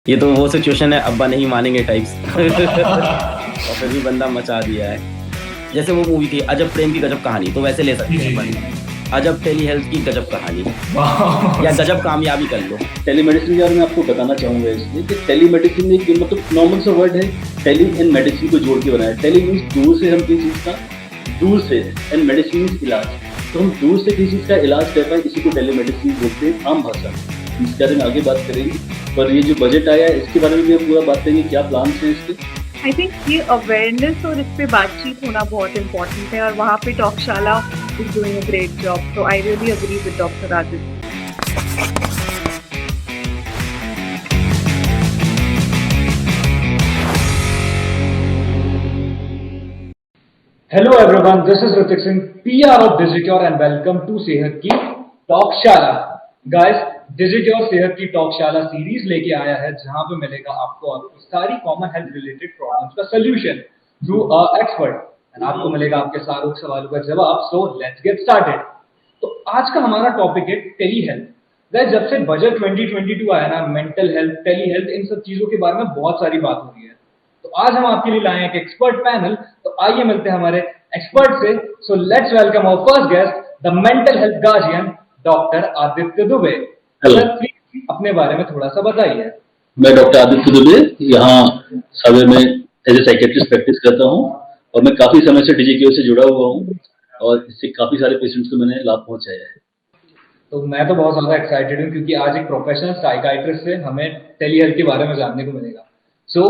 ये तो वो सिचुएशन है, अब्बा नहीं मानेंगे टाइप्स। और फिर भी बंदा मचा दिया है। जैसे वो मूवी थी अजब प्रेम की गजब कहानी, तो वैसे ले सकते हैं अपन। अजब टेली हेल्थ की गजब कहानी, या गजब कामयाबी कर लो। टेलीमेडिसिन के बारे में आपको बताना चाहूँगा इसलिए कि टेलीमेडिसिन एक मतलब नॉर्मल सा वर्ड है, टेली एंड मेडिसिन को जोड़ के बनाया। टेली मीन्स दूर से हम किसी चीज़ का, दूर से, एंड मेडिसिन मीन्स इलाज। तो हम दूर से किसी चीज़ का इलाज कर पाए, इसी को टेलीमेडिसिन बोलते हैं आम भाषा में। इसके बारे में आगे बात करेंगे, पर ये जो बजट आया है इसके बारे में भी हम पूरा बात करेंगे, क्या प्लान है इसके। आई थिंक ये अवेयरनेस और इस पे बातचीत होना बहुत इम्पोर्टेंट है, और वहाँ पे Talkshala is doing a great job, so I really agree with doctor Aditya. Hello everyone, this is Ritik Singh, PR of Digicure and welcome to सेहत की टॉकशाला। Guys, Digicure सेहत की टॉकशाला सीरीज लेके आया है जहां पे मिलेगा आपको आपकी सारी कॉमन हेल्थ रिलेटेड प्रॉब्लम्स का solution through a expert, and आपको मिलेगा आपके सारे सवालों का जवाब। So let's get started. तो आज का हमारा टॉपिक है टेली हेल्थ। गाइस, जब से बजट 2022 आया ना, मेंटल हेल्थ, टेली हेल्थ, इन सब चीजों के बारे में बहुत सारी बात हो रही है। तो आज हम आपके लिए लाए हैं एक एक्सपर्ट पैनल। तो आइए मिलते हैं हमारे एक्सपर्ट से। So let's welcome our first guest, the mental health guardian, doctor Aditya Dubey. Sir please अपने बारे में थोड़ा सा बताइए। मैं डॉक्टर आदित्य दुबे यहाँ सागर में एज ए साइकेट्रिस्ट प्रैक्टिस करता हूँ, और मैं काफी समय से डीजीक्यू से जुड़ा हुआ हूँ, और इससे काफी सारे पेशेंट्स को मैंने लाभ पहुंचाया है। तो मैं तो बहुत ज्यादा एक्साइटेड हूँ क्योंकि आज एक प्रोफेशनल साइकाइट्रिस्ट से हमें टेली हेल्थ के बारे में जानने को मिलेगा। So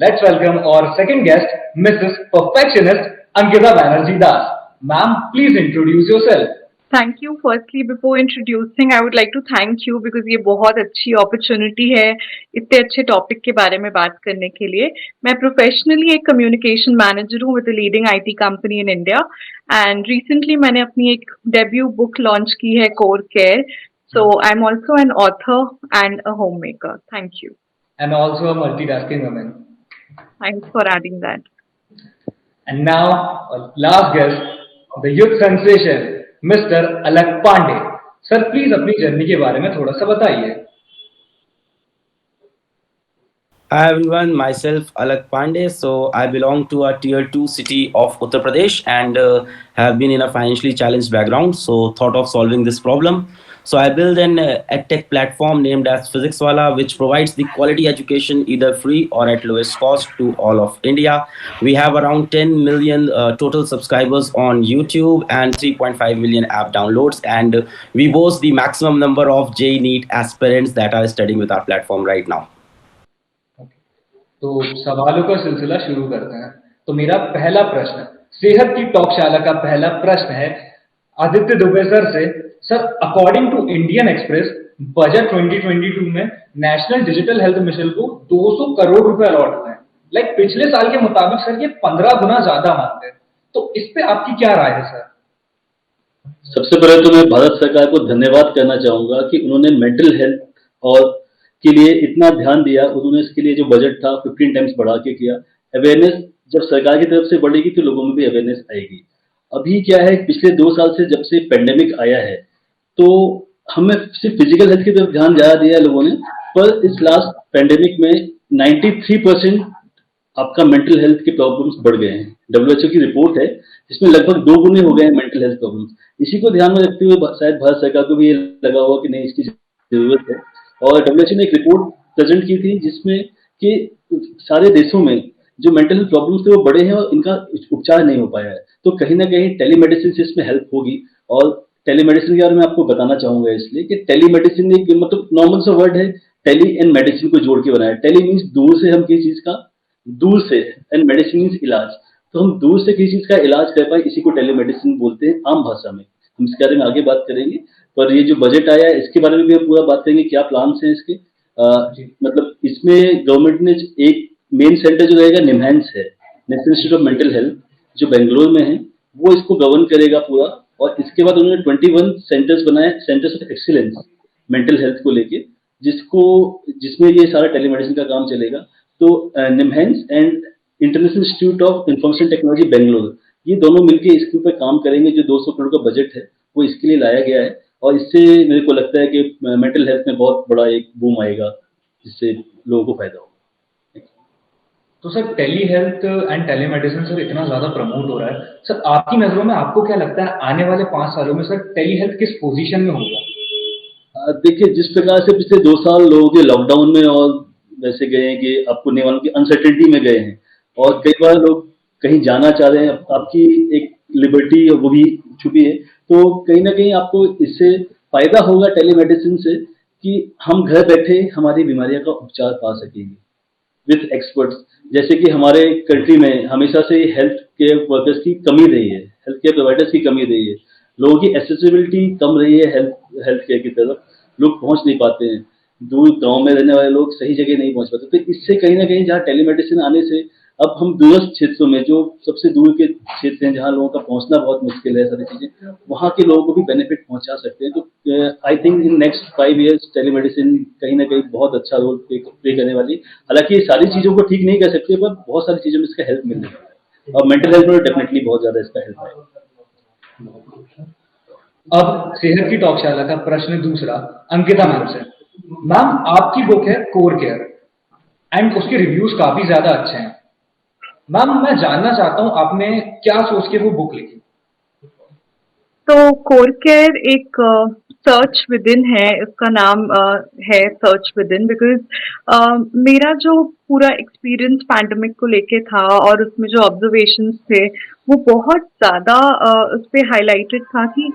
let's welcome our second guest, Mrs perfectionist Ankita Banerjee Das. Ma'am please introduce yourself. Thank you. Firstly before introducing I would like to thank you because ये बहुत अच्छी अपॉर्चुनिटी है इतने अच्छे टॉपिक के बारे में बात करने के लिए। मैं प्रोफेशनली एक कम्युनिकेशन मैनेजर हूँ with leading IT company in India, and recently मैंने अपनी एक डेब्यू बुक लॉन्च की है, Core Care. So I am also an author and a homemaker. Thank you. And also a multitasking woman. Thanks for adding that. And now last guest, the youth sensation, mister Alak Pandey. Sir please अपनी journey के बारे में थोड़ा सा बताइए। Hi everyone, myself Alak Pandey. So I belong to a tier 2 city of Uttar Pradesh, and have been in a financially challenged background. So thought of solving this problem. So I built an edtech platform named as PhysicsWala, which provides the quality education either free or at lowest cost to all of India. We have around 10 million total subscribers on YouTube and 3.5 million app downloads, and we boast the maximum number of JEE NEET aspirants that are studying with our platform right now. तो सवालों का सिलसिला शुरू करते हैं। तो मेरा पहला प्रश्न, सेहत की टॉकशाला का पहला प्रश्न है आदित्य दुबे सर से। Sir, according to Indian Express, budget 2022 में नेशनल डिजिटल हेल्थ मिशन को 200 करोड़ रुपए अलॉट हुए हैं। लाइक पिछले साल के मुताबिक सर ये 15 गुना ज्यादा मानते हैं। तो इस पे आपकी क्या राय है सर? सबसे पहले तो मैं भारत सरकार को धन्यवाद करना चाहूंगा कि उन्होंने मेंटल हेल्थ और के लिए इतना ध्यान दिया। उन्होंने इसके लिए जो बजट था 15 टाइम्स बढ़ा के किया। अवेयरनेस जब सरकार की तरफ से बढ़ेगी तो लोगों में भी अवेयरनेस आएगी। अभी क्या है, पिछले 2 साल से जब से पेंडेमिक आया है, तो हमें सिर्फ फिजिकल हेल्थ की तरफ ध्यान ज्यादा दिया है लोगों ने, पर इस लास्ट पेंडेमिक में 93% आपका मेंटल हेल्थ के प्रॉब्लम्स बढ़ गए हैं। WHO की रिपोर्ट है जिसमें लगभग 2 गुने हो गए हैं मेंटल हेल्थ प्रॉब्लम्स। इसी को ध्यान में रखते हुए शायद भारत सरकार को भी ये लगा हुआ कि नहीं, इसकी जरूरत है। और WHO ने एक रिपोर्ट प्रेजेंट की थी जिसमें कि सारे देशों में जो मेंटल हेल्थ प्रॉब्लम्स थे वो बड़े हैं और इनका उपचार नहीं हो पाया है। तो कहीं ना कहीं टेलीमेडिसिन से इसमें हेल्प होगी। और टेलीमेडिसिन के बारे में आपको बताना चाहूंगा इसलिए कि टेलीमेडिसिन एक मतलब नॉर्मल सा वर्ड है, टेली एंड मेडिसिन को जोड़ के बनाया। टेली मीन्स दूर से हम किसी चीज का, दूर से, एंड मेडिसिन मीन्स इलाज। तो हम दूर से किसी चीज का इलाज कर पाए, इसी को टेलीमेडिसिन बोलते हैं आम भाषा में। हम इसके बारे में आगे बात करेंगे, पर ये जो बजट आया है इसके बारे में भी हम पूरा बात करेंगे, क्या प्लान्स हैं इसके। मतलब इसमें गवर्नमेंट ने एक मेन सेंटर जो रहेगा निमहैंस है, national institute of mental health, जो बेंगलोर में है, वो इसको गवर्न करेगा पूरा। और इसके बाद उन्होंने 21 सेंटर्स बनाए, centres of excellence mental health को लेके, जिसमें ये सारा टेलीमेडिसिन का काम चलेगा। तो NIMHANS and International Institute of Information Technology Bangalore, ये दोनों मिलकर इसके ऊपर काम करेंगे। जो 200 करोड़ का बजट है वो इसके लिए लाया गया है, और इससे मेरे को लगता है कि मेंटल हेल्थ में बहुत बड़ा एक बूम आएगा, जिससे लोगों को फायदा होगा। तो sir tele health and telemedicine sir इतना ज्यादा प्रमोट हो रहा है, सर आपकी नजरों में आपको क्या लगता है आने वाले 5 सालों में सर टेली हेल्थ किस पोजीशन में होगा? देखिए, जिस प्रकार से पिछले 2 साल लोगों के लॉकडाउन में और वैसे गए हैं कि आपको नहीं मालूम कि अनसर्टेनिटी में गए हैं, और कई बार लोग कहीं जाना चाह रहे हैं, आपकी एक लिबर्टी वो भी छुपी है, तो कहीं ना कहीं आपको इससे फायदा होगा टेलीमेडिसिन से कि हम घर बैठे हमारी बीमारियों का उपचार पा सकेंगे विथ एक्सपर्ट्स। जैसे कि हमारे कंट्री में हमेशा से हेल्थ केयर वर्कर्स की कमी रही है, हेल्थ केयर प्रोवाइडर्स की कमी रही है, लोगों की एसेसिबिलिटी कम रही है हेल्थ केयर की तरफ, लोग पहुंच नहीं पाते हैं, दूर गांव में रहने वाले लोग सही जगह नहीं पहुंच पाते। तो इससे कहीं ना कहीं जहाँ टेलीमेडिसिन आने से अब हम दूरस्थ क्षेत्रों में, जो सबसे दूर के क्षेत्र हैं जहाँ लोगों का पहुंचना बहुत मुश्किल है, सारी चीजें वहाँ के लोगों को भी बेनिफिट पहुंचा सकते हैं। तो I think in next 5 years telemedicine कहीं ना कहीं बहुत अच्छा रोल प्ले करने वाली है। हालांकि ये सारी चीजों को ठीक नहीं कर सकते, पर बहुत सारी चीजों में इसका हेल्प मिलने वाला है, और मेंटल हेल्थ में डेफिनेटली बहुत ज्यादा इसका हेल्प है। अब सेहत की टॉकशाला का प्रश्न दूसरा अंकिता मैम से। मैम आपकी बुक है कोर केयर एंड उसके रिव्यूज काफी ज्यादा अच्छे हैं। मैम मैं जानना चाहता हूँ आपने क्या सोच के वो बुक लिखी? तो कोर केयर एक सर्च विद इन है, उसका नाम है सर्च विद इन, बिकॉज मेरा जो पूरा एक्सपीरियंस पैंडेमिक को लेके था और उसमें जो ऑब्जर्वेशंस थे वो बहुत ज़्यादा उस पर हाईलाइटेड था कि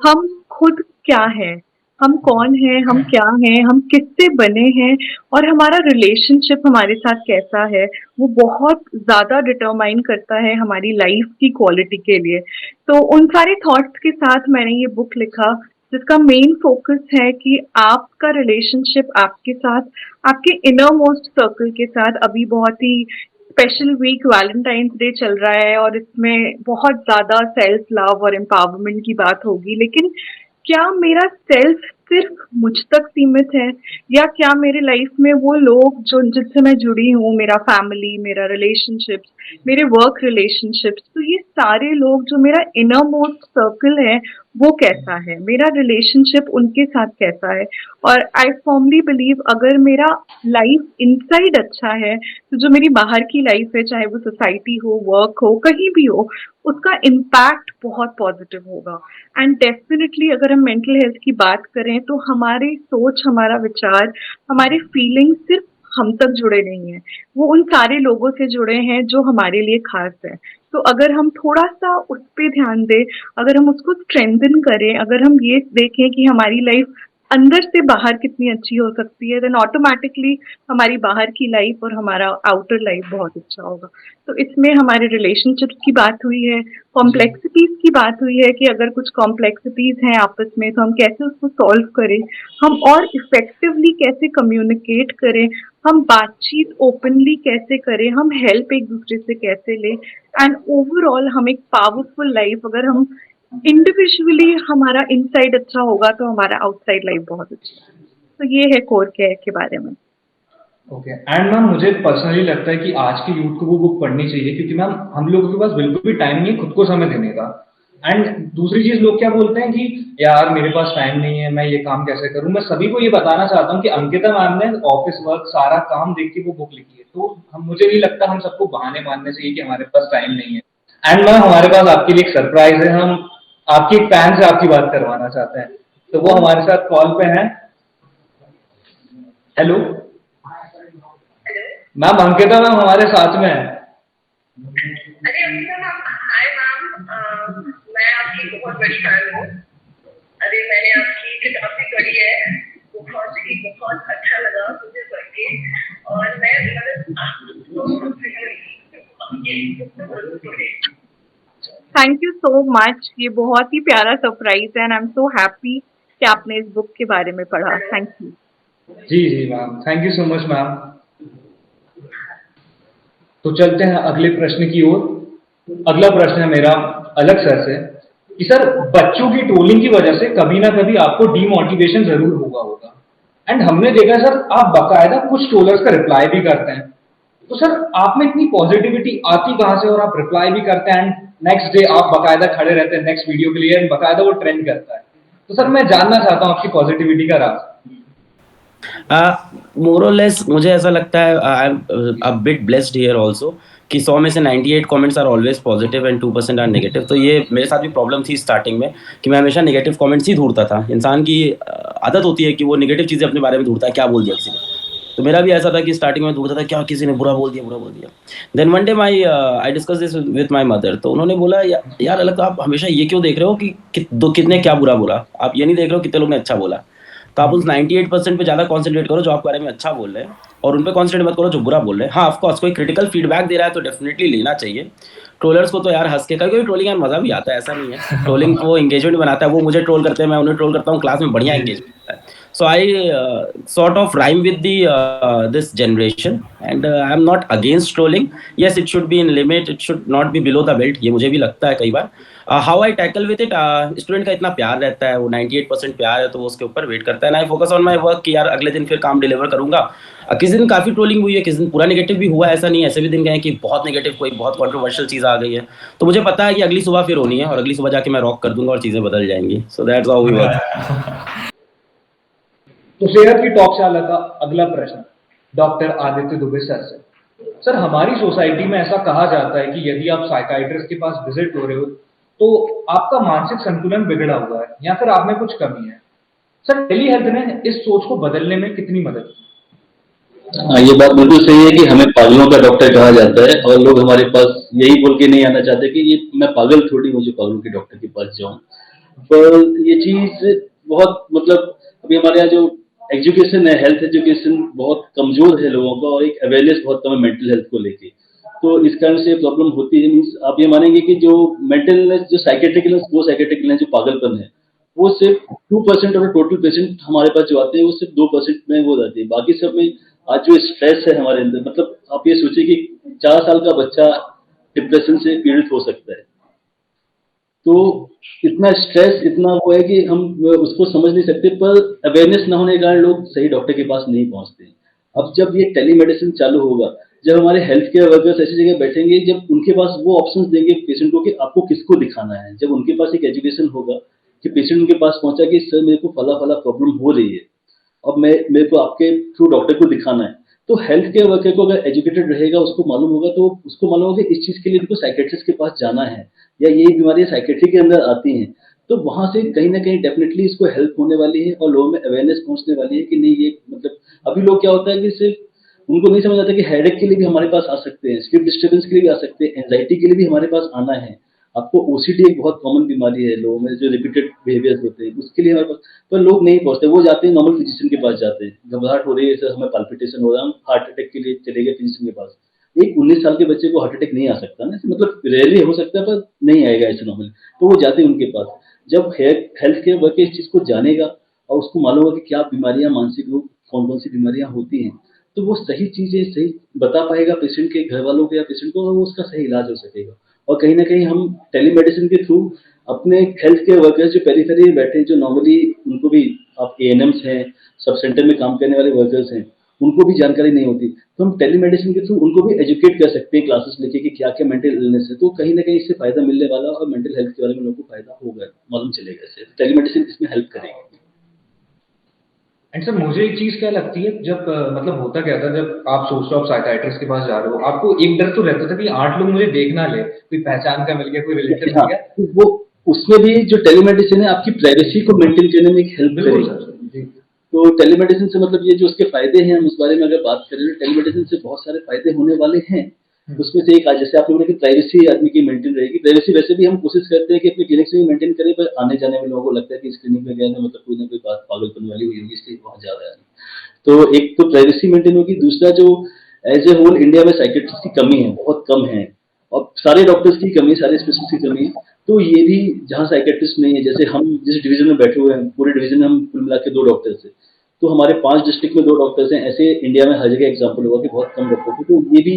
हम खुद क्या हैं, हम कौन हैं, हम क्या हैं, हम किससे बने हैं और हमारा रिलेशनशिप हमारे साथ कैसा है, वो बहुत ज़्यादा डिटरमाइन करता है हमारी लाइफ की क्वालिटी के लिए। तो उन सारे थॉट्स के साथ मैंने ये बुक लिखा, जिसका मेन फोकस है कि आपका रिलेशनशिप आपके साथ, आपके इनर मोस्ट सर्कल के साथ। अभी बहुत ही स्पेशल वीक वैलेंटाइंस डे चल रहा है और इसमें बहुत ज़्यादा सेल्फ लव और एम्पावरमेंट की बात होगी, लेकिन क्या मेरा सेल्फ सिर्फ मुझ तक सीमित है या क्या मेरे लाइफ में वो लोग जो जिनसे मैं जुड़ी हूँ, मेरा फैमिली, मेरा रिलेशनशिप्स, मेरे वर्क रिलेशनशिप्स, तो ये सारे लोग जो मेरा इनर मोस्ट सर्कल है वो कैसा है, मेरा रिलेशनशिप उनके साथ कैसा है। और आई फॉर्मली बिलीव अगर मेरा लाइफ इनसाइड अच्छा है तो जो मेरी बाहर की लाइफ है, चाहे वो सोसाइटी हो, वर्क हो, कहीं भी हो, उसका इम्पैक्ट बहुत पॉजिटिव होगा। एंड डेफिनेटली अगर हम मेंटल हेल्थ की बात करें तो हमारी सोच, हमारा विचार, हमारे फीलिंग सिर्फ हम तक जुड़े नहीं हैं, वो उन सारे लोगों से जुड़े हैं जो हमारे लिए खास है। तो अगर हम थोड़ा सा उस पे ध्यान दें, अगर हम उसको स्ट्रेंथन करें, अगर हम ये देखें कि हमारी लाइफ अंदर से बाहर कितनी अच्छी हो सकती है, देन ऑटोमेटिकली हमारी बाहर की लाइफ और हमारा आउटर लाइफ बहुत अच्छा होगा। तो इसमें हमारे रिलेशनशिप्स की बात हुई है, कॉम्प्लेक्सिटीज की बात हुई है कि अगर कुछ कॉम्प्लेक्सिटीज हैं आपस में तो हम कैसे उसको सॉल्व करें, हम और इफेक्टिवली कैसे कम्युनिकेट करें, हम बातचीत ओपनली कैसे करें, हम हेल्प एक दूसरे से कैसे लें, एंड ओवरऑल हम एक पावरफुल लाइफ, अगर हम इंडिविजुअली हमारा इनसाइड अच्छा होगा तो हमारा आउटसाइड लाइफ बहुत अच्छी है। तो ये है कोर केयर के बारे में। ओके एंड मैम मुझे पर्सनली लगता है कि आज के यूथ को वो बुक पढ़नी चाहिए, क्योंकि मैम हम लोगों के पास बिल्कुल भी टाइम नहीं है खुद को समय देने का। एंड दूसरी चीज लोग क्या बोलते हैं कि यार मेरे पास टाइम नहीं है, मैं ये काम कैसे करूं। मैं सभी को ये बताना चाहता हूँ कि अंकिता मैम ने ऑफिस वर्क सारा काम देख के वो बुक लिखी है, तो हम मुझे नहीं लगता हम सबको बहाने मानने चाहिए कि हमारे पास टाइम नहीं है। एंड मैम हमारे पास आपके लिए एक सरप्राइज है, हम आपकी एक फैन से आपकी बात करवाना चाहते हैं, तो वो हमारे साथ कॉल पे हैं। हेलो मैम, अंकिता मैम हमारे साथ में है। अरे अंकिता मैम, हाय मैम, मैं आपकी बहुत बड़ी फैन हूँ। अरे मैंने आपकी किताब भी पढ़ी है, बहुत अच्छा लगा मुझे पढ़ के, और मैं थैंक यू सो मच, ये बहुत ही प्यारा सरप्राइज है and I am so happy कि आपने इस बुक के बारे में पढ़ा। Thank you. जी जी ma'am, thank you so much ma'am. तो चलते हैं अगले प्रश्न की ओर। अगला प्रश्न है मेरा अलग सर से कि सर बच्चों की ट्रोलिंग की वजह से कभी ना कभी आपको डीमोटिवेशन जरूर होगा। एंड हमने देखा सर आप बाकायदा कुछ ट्रोलर्स का रिप्लाई भी करते हैं, तो सर आप में इतनी पॉजिटिविटी आती कहाँ से और आप रिप्लाई भी करते हैं एंड नेक्स्ट डे आप बाकायदा खड़े रहते हैं नेक्स्ट वीडियो के लिए एंड बाकायदा वो ट्रेंड करता है। तो सर मैं जानना चाहता हूँ आपकी पॉजिटिविटी का राज। मोर और लेस मुझे ऐसा लगता है I am a bit blessed here also कि 100 में से 98 comments are always positive and 2% are negative. तो ये मेरे साथ भी प्रॉब्लम थी स्टार्टिंग में कि मैं हमेशा नेगेटिव कमेंट्स ही ढूंढता था। इंसान की आदत होती है कि वो नेगेटिव चीज़ें अपने बारे में ढूंढता है, क्या बोल दिया किसी ने। तो मेरा भी ऐसा था कि स्टार्टिंग में ढूंढता था क्या किसी ने बुरा बोल दिया। Then one day I discuss this with my mother. तो उन्होंने बोला यार अलग आप हमेशा ये क्यों देख रहे हो कि कितने क्या बुरा बोला, आप ये नहीं देख रहे हो कितने लोग ने अच्छा बोला। तो आप उस 98% पे ज़्यादा कॉन्सेंट्रेट करो जो आपके बारे में अच्छा बोल रहे हैं, और उन पे कॉन्सेंट्रेट मत करो जो बुरा बोल रहे हैं। हाँ ऑफकोर्स कोई क्रिटिकल फीडबैक दे रहा है तो डेफिनेटली लेना चाहिए। ट्रोलर्स को तो यार हंस के, कभी कभी ट्रोलिंग यार मजा भी आता है, ऐसा नहीं है। ट्रोलिंग वो एंगेजमेंट बनाता है, वो मुझे ट्रोल करते हैं मैं उन्हें ट्रोल करता हूँ, क्लास में बढ़िया जी एंगेजमेंट होता है। So I sort of rhyme with the this generation, and I am not against trolling. Yes, it should be in limit. It should not be below the belt. ये मुझे भी लगता है कई बार। How I tackle with it, student का इतना प्यार रहता है, वो 98% प्यार है तो वो उसके ऊपर वेट करता है। ना I focus on my work कि यार अगले दिन फिर काम डिलीवर करूंगा। किसी दिन काफी ट्रोलिंग हुई है, किसी दिन पूरा नेगेटिव भी हुआ है, ऐसा नहीं है। ऐसे भी दिन गए हैं कि बहुत नेगेटिव कोई बहुत कंट्रोवर्शियल चीज आ गई है, तो मुझे पता है कि अगली सुबह फिर होनी है और अगली सुबह जाके मैं रॉक कर दूंगा और चीजें बदल जाएंगी। So that's how we work. तो सेहत की टॉकशाला का अगला प्रश्न डॉक्टर आदित्य दुबे सर से। सर हमारी सोसाइटी में ऐसा कहा जाता है कि यदि आप साइकाइट्रिस्ट के पास विजिट हो रहे हो तो आपका मानसिक संतुलन बिगड़ा हुआ है या फिर आप में कुछ कमी है। सर टेली हेल्थ ने इस सोच को बदलने में कितनी मदद की? हाँ, ये बात बिल्कुल सही है कि हमें पागलों का डॉक्टर कहा जाता है और लोग हमारे पास यही बोल के नहीं आना चाहते कि ये मैं पागल थोड़ी हूँ जो पागलों के डॉक्टर के पास जाऊँ। पर ये चीज बहुत मतलब अभी हमारे यहाँ जो एजुकेशन है, हेल्थ एजुकेशन बहुत कमजोर है लोगों का, और एक अवेयरनेस बहुत कम है मेंटल हेल्थ को लेके। तो इस कारण से प्रॉब्लम होती है। मीन्स आप ये मानेंगे कि जो मेंटल इलनेस, जो साइकेट्रिक इलनेस, वो साइकेट्रिक इलनेस जो पागलपन है, वो सिर्फ 2% ऑफ टोटल पेशेंट हमारे पास जो आते हैं वो सिर्फ 2% में वो जाती है। बाकी सब में आज जो स्ट्रेस है हमारे अंदर, मतलब आप ये सोचिए कि 4 साल का बच्चा डिप्रेशन से पीड़ित हो सकता है। तो इतना स्ट्रेस, इतना वो है कि हम उसको समझ नहीं सकते, पर अवेयरनेस ना होने के कारण लोग सही डॉक्टर के पास नहीं पहुंचते। अब जब ये टेलीमेडिसिन चालू होगा, जब हमारे हेल्थ केयर वर्कर्स ऐसी जगह बैठेंगे, जब उनके पास वो ऑप्शंस देंगे पेशेंट को कि आपको किसको दिखाना है, जब उनके पास एक एजुकेशन होगा कि पेशेंट उनके पास पहुंचा कि सर मेरे को फला फला प्रॉब्लम हो रही है, अब मेरे को आपके थ्रू डॉक्टर को दिखाना है। तो हेल्थ केयर वर्कर को अगर एजुकेटेड रहेगा, उसको मालूम होगा, तो उसको मालूम होगा कि इस चीज के लिए उनको साइकेट्रिस्ट के पास जाना है या ये बीमारियां साइकेट्री के अंदर आती हैं। तो वहां से कहीं ना कहीं डेफिनेटली इसको हेल्प होने वाली है और लोगों में अवेयरनेस पहुंचने वाली है कि नहीं ये मतलब अभी लोग क्या होता है कि सिर्फ उनको नहीं समझ आता कि हेडेक के लिए भी हमारे पास आ सकते हैं, स्लीप डिस्टर्बेंस के लिए भी आ सकते हैं, एंजाइटी के लिए भी हमारे पास आना है। आपको ओसीडी एक बहुत कॉमन बीमारी है लोगों में, जो रिपीटेड बिहेवियर्स होते हैं, उसके लिए हमारे पास पर लोग नहीं पहुंचते। वो जाते हैं नॉर्मल फिजिशियन के पास जाते हैं, घबराहट हो रही है सर, हमें पाल्पिटेशन हो रहा है, हम हार्ट अटैक के लिए चले गए फिजिशियन के पास। एक 19 साल के बच्चे को हार्ट अटैक नहीं आ सकता ना, मतलब रेयरली हो सकता है पर नहीं आएगा ऐसे नॉर्मली। तो वो जाते हैं उनके पास। जब हेल्थ केयर वर्कर इस चीज को जानेगा और उसको मालूम होगा कि क्या बीमारियां, मानसिक रोग कौन कौन सी बीमारियां होती हैं, तो वो सही चीजें सही बता पाएगा पेशेंट के घर वालों को या पेशेंट को, और वो उसका सही इलाज हो सकेगा। और कहीं ना कहीं हम टेलीमेडिसिन के थ्रू अपने हेल्थ केयर वर्कर्स जो पेरिफेरी में बैठे हैं, जो नॉर्मली उनको भी, आप एएनएम्स हैं, सब सेंटर में काम करने वाले वर्कर्स हैं, उनको भी जानकारी नहीं होती, तो हम टेलीमेडिसिन के थ्रू उनको भी एजुकेट कर सकते हैं क्लासेस लेके कि क्या क्या मेंटल इलनेस है। तो कहीं ना कहीं इससे फायदा मिलने वाला और मेंटल हेल्थ के बारे में लोगों को फायदा होगा, मालूम चलेगा। इससे टेलीमेडिसिन इसमें हेल्प करेगी। एंड सर मुझे एक चीज क्या लगती है, जब मतलब होता क्या था, जब आप सोचते हो आप साइकाइट्रिस्ट के पास जा रहे हो, आपको एक डर तो रहता था कि 8 लोग मुझे देख ना ले, कोई पहचान का मिल गया, कोई रिलेटिव हाँ, मिल गया। तो वो उसमें भी जो टेलीमेडिसिन है आपकी प्राइवेसी को मेंटेन करने में एक हेल्प बिल्कुल करेगी। सर जी। तो टेलीमेडिसिन से मतलब ये जो उसके फायदे हैं, हम उस बारे में अगर बात करें तो टेलीमेडिसिन से बहुत सारे फायदे होने वाले हैं। उसमें से एक आज जैसे आप लोगों ने कि प्राइवेसी आदमी की मेंटेन रहेगी। प्राइवेसी वैसे भी हम कोशिश करते हैं कि अपने क्लिनिक से भी मेंटेन करें, पर आने जाने में लोगों को लगता है कि इस क्लिनिक में गए ना मतलब कोई ना कोई बात पागलपन वाली हुई होगी इसलिए वहाँ जा रहा है। तो एक तो प्राइवेसी मेंटेन होगी, दूसरा जो एज ए होल इंडिया में साइकेट्रिस्ट की कमी है, बहुत कम है, और सारे डॉक्टर्स की कमी है, सारे स्पेशलिस्ट की कमी है। तो ये भी जहाँ साइकेट्रिस्ट नहीं है, जैसे हम जिस डिवीजन में बैठे हुए हैं, पूरे डिवीजन में हम कुल मिला के 2 डॉक्टर्स हैं, तो हमारे 5 डिस्ट्रिक्ट में 2 डॉक्टर्स हैं। ऐसे इंडिया में हर जगह एग्जाम्पल होगा कि बहुत कम डॉक्टर थे, तो ये भी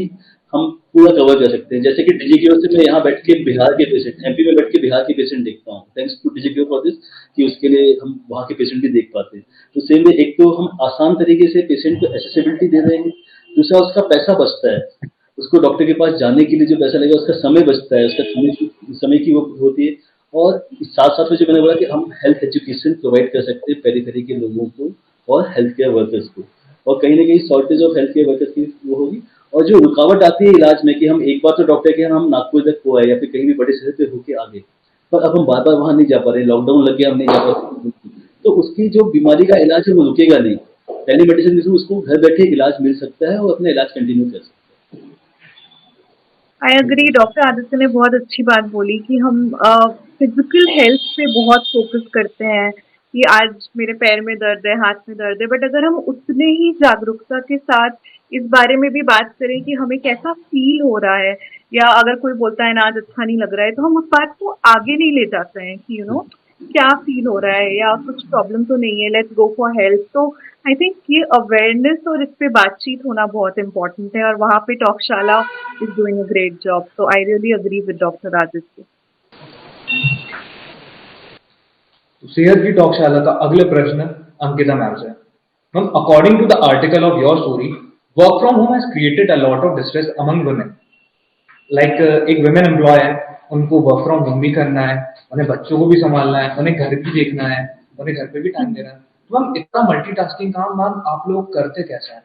हम पूरा कवर कर सकते हैं। जैसे कि डीजीक्यू से मैं यहाँ बैठ के बिहार के पेशेंट, एमपी में बैठ के बिहार के पेशेंट देखता हूँ, थैंक्स टू डीजीक्यू फॉर दिस, कि उसके लिए हम वहाँ के पेशेंट भी देख पाते हैं। तो सेम वे, एक तो हम आसान तरीके से पेशेंट को एक्सेसिबिलिटी दे रहे हैं, दूसरा उसका पैसा बचता है, उसको डॉक्टर के पास जाने के लिए जो पैसा लगेगा उसका समय बचता है, उसका समय की वो होती है। और साथ साथ में जो मैंने बोला कि हम हेल्थ एजुकेशन प्रोवाइड कर सकते हैं पेरिफेरी के लोगों को, और हेल्थ केयर वर्कर्स को, और कहीं ना कहीं shortage of health care workers की वो होगी। और जो रुकावट आती है इलाज में कि हम एक बार तो डॉक्टर के यहाँ हम नागपुर तक को आए या फिर कहीं भी बड़े शहर पे होके आ गए, पर अब हम बार बार वहाँ नहीं जा पा रहे, लॉकडाउन लग गया, हम नहीं जा पा रहे, तो उसकी जो बीमारी का इलाज है वो रुकेगा नहीं। टेलीमेडिसिन के थ्रू उसको घर बैठे इलाज मिल सकता है और अपना इलाज कंटिन्यू कर सकता है। आई अग्री, डॉक्टर आदित्य ने बहुत अच्छी बात बोली कि हम फिजिकल हेल्थ पे बहुत फोकस करते हैं कि आज मेरे पैर में दर्द है, हाथ में दर्द है, बट अगर हम उतने ही जागरूकता के साथ इस बारे में भी बात करें कि हमें कैसा फील हो रहा है, या अगर कोई बोलता है ना आज अच्छा नहीं लग रहा है, तो हम उस बात को आगे नहीं ले जाते हैं कि क्या फील हो रहा है या कुछ प्रॉब्लम तो नहीं है, लेट्स गो फॉर हेल्थ। तो आई थिंक ये अवेयरनेस और इस पे बातचीत होना बहुत इम्पोर्टेंट है, और वहाँ पे टॉकशाला is doing a great job. So I really agree with Dr. Aditya. तो सेहत की टॉकशाला का अगला प्रश्न अंकिता मैम से। Ma'am, according to the article of your story, work from home has created a lot of distress among women. Like एक women employ है, उनको वर्क फ्रॉम होम भी करना है, उन्हें बच्चों को भी संभालना है, उन्हें घर भी देखना है, उन्हें घर पे भी टाइम देना है। तो मैम, इतना मल्टीटास्किंग काम मैम आप लोग करते कैसे हैं?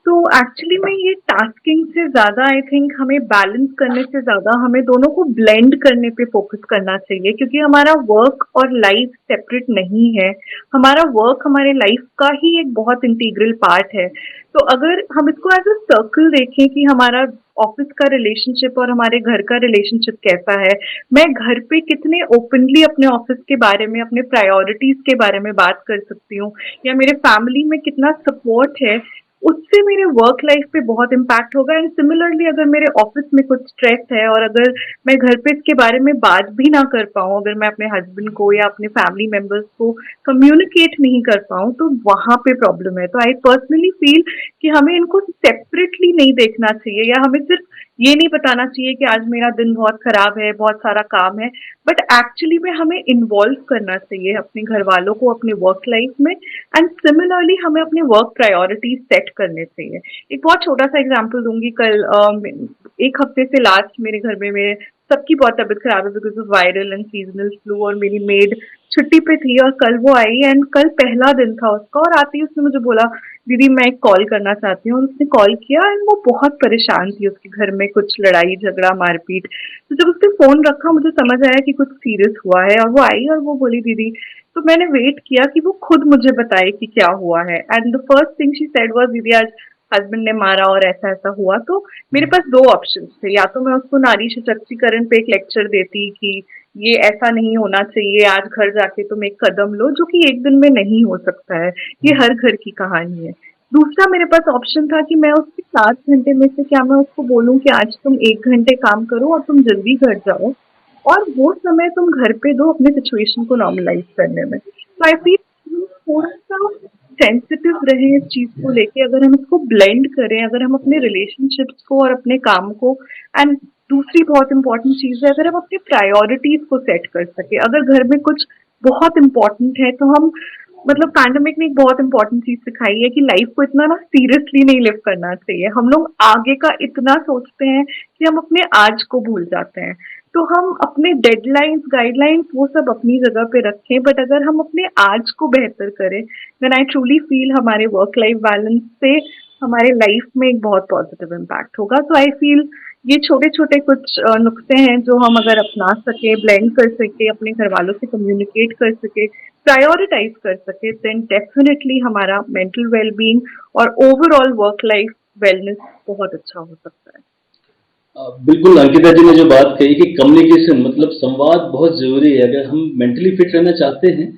तो एक्चुअली में ये टास्किंग से ज़्यादा आई थिंक हमें बैलेंस करने से ज़्यादा हमें दोनों को ब्लेंड करने पे फोकस करना चाहिए, क्योंकि हमारा वर्क और लाइफ सेपरेट नहीं है। हमारा वर्क हमारे लाइफ का ही एक बहुत इंटीग्रल पार्ट है। तो अगर हम इसको एज अ सर्कल देखें कि हमारा ऑफिस का रिलेशनशिप और हमारे घर का रिलेशनशिप कैसा है, मैं घर पे कितने ओपनली अपने ऑफिस के बारे में, अपने प्रायोरिटीज के बारे में बात कर सकती हूँ, या मेरे फैमिली में कितना सपोर्ट है, उससे मेरे वर्क लाइफ पे बहुत इम्पैक्ट होगा। एंड सिमिलरली अगर मेरे ऑफिस में कुछ स्ट्रेस है और अगर मैं घर पे इसके बारे में बात भी ना कर पाऊँ, अगर मैं अपने हस्बैंड को या अपने फैमिली मेंबर्स को कम्युनिकेट नहीं कर पाऊँ, तो वहाँ पे प्रॉब्लम है। तो आई पर्सनली फील कि हमें इनको सेपरेटली नहीं देखना चाहिए, या हमें सिर्फ ये नहीं बताना चाहिए कि आज मेरा दिन बहुत खराब है, बहुत सारा काम है, बट एक्चुअली में हमें इन्वॉल्व करना चाहिए अपने घर वालों को अपने वर्क लाइफ में। एंड सिमिलरली हमें अपने वर्क प्रायोरिटीज सेट करने चाहिए। एक बहुत छोटा सा एग्जांपल दूंगी। कल एक हफ्ते से लास्ट मेरे घर में मेरे सबकी बहुत तबीयत खराब है because of viral and seasonal flu, और मेरी मेड छुट्टी पे थी और कल वो आई एंड कल पहला दिन था उसका, और आते ही उसने मुझे बोला दीदी मैं एक कॉल करना चाहती हूँ। और उसने कॉल किया एंड वो बहुत परेशान थी, उसके घर में कुछ लड़ाई झगड़ा मारपीट। तो जब उसने फोन रखा मुझे समझ आया कि कुछ सीरियस हुआ है, और वो आई और वो बोली दीदी, तो मैंने वेट किया कि वो खुद मुझे बताए कि क्या हुआ है। And the first thing she said was दीदी आज हस्बैंड ने मारा और ऐसा ऐसा हुआ। तो मेरे पास दो ऑप्शन थे, या तो मैं उसको नारी सशक्तिकरण पे एक लेक्चर देती कि ये ऐसा नहीं होना चाहिए, आज घर जाके तुम एक कदम लो, जो कि एक दिन में नहीं हो सकता है, ये हर घर की कहानी है। दूसरा मेरे पास ऑप्शन था कि मैं उसके 7 घंटे में से क्या मैं उसको बोलूं कि आज तुम 1 घंटे काम करो और तुम जल्दी घर जाओ, और वो समय तुम घर पे दो अपने सिचुएशन को नॉर्मलाइज करने में। तो आई फील थोड़ा सा सेंसिटिव रहे इस चीज को लेके, अगर हम इसको ब्लेंड करें, अगर हम अपने रिलेशनशिप्स को और अपने काम को, एंड दूसरी बहुत इंपॉर्टेंट चीज है अगर हम अपने प्रायोरिटीज को सेट कर सके। अगर घर में कुछ बहुत इंपॉर्टेंट है तो हम, मतलब पैंडेमिक ने एक बहुत इंपॉर्टेंट चीज सिखाई है कि लाइफ को इतना ना सीरियसली नहीं लिव करना चाहिए। हम लोग आगे का इतना सोचते हैं कि हम अपने आज को भूल जाते हैं। तो हम अपने डेडलाइंस, गाइडलाइंस वो सब अपनी जगह पे रखें, बट अगर हम अपने आज को बेहतर करें, देन आई ट्रूली फील हमारे वर्क लाइफ बैलेंस से हमारे लाइफ में एक बहुत पॉजिटिव इम्पैक्ट होगा। तो आई फील ये छोटे छोटे कुछ नुस्खे हैं जो हम अगर अपना सके, ब्लेंड कर सके, अपने घर वालों से कम्युनिकेट कर सके, प्रायोरिटाइज कर सके, देन डेफिनेटली हमारा मेंटल वेलबींग और ओवरऑल वर्क लाइफ वेलनेस बहुत अच्छा हो सकता है। बिल्कुल अंकिता जी ने जो बात कही कि कम्युनिकेशन मतलब संवाद बहुत जरूरी है। अगर हम मेंटली फिट रहना चाहते हैं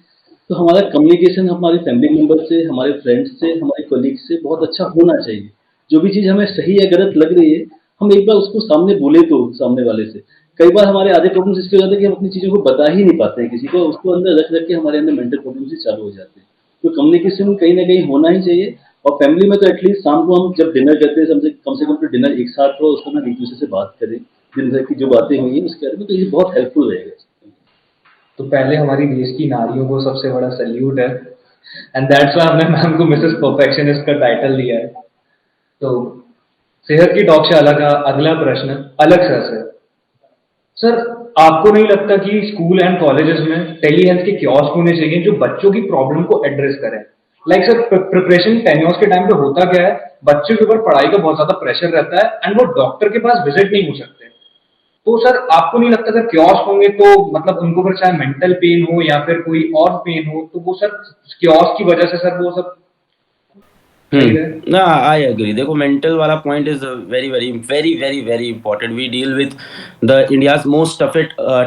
तो हमारा कम्युनिकेशन हमारे फैमिली मेंबर से, हमारे फ्रेंड्स से, हमारे कोलीग से बहुत अच्छा होना चाहिए। जो भी चीज़ हमें सही या गलत लग रही है, हम एक बार उसको सामने बोले तो सामने वाले से। कई बार हमारे आधे प्रॉब्लम्स इसके हो जाते हैं कि हम अपनी चीज़ों को बता ही नहीं पाते हैं किसी को, उसको अंदर रख रख के हमारे अंदर मेंटल प्रॉब्लम्स ही चालू हो जाते हैं। तो कम्युनिकेशन कहीं ना कहीं होना ही चाहिए। और फैमिली में तो एटलीस्ट शाम को हम जब डिनर करते हैं कम से कम तो डिनर एक साथ हो, उसको हम एक दूसरे से बात करें, दिन भर की जो बातें हुई हैं उसके बारे में, तो ये बहुत हेल्पफुल रहेगा। तो पहले हमारी देश की नारियों को सबसे बड़ा सैल्यूट है, एंड दैट्स व्हाई हमने मैम को मिसेस परफेक्शनिस्ट का टाइटल दिया है। तो सेहत की टॉकशाला का अगला प्रश्न अलग सर से। सर, आपको नहीं लगता कि स्कूल एंड कॉलेजेस में टेली हेल्थ के कियोस्क होने चाहिए जो बच्चों की प्रॉब्लम को एड्रेस करें? लाइक सर, प्रिपरेशन टेन्योर्स के टाइम पे होता क्या है, बच्चों के ऊपर पढ़ाई का बहुत ज्यादा प्रेशर रहता है एंड वो डॉक्टर के पास विजिट नहीं हो सकते। तो सर आपको नहीं लगता अगर कियोस्क होंगे तो मतलब उनको फिर चाहे मेंटल पेन हो या फिर कोई और पेन हो तो वो सर कियोस्क की वजह से सर वो सब सही रहे? ना आई एग्री। देखो मेंटल वाला point is very very very very very important. We deal with the India's most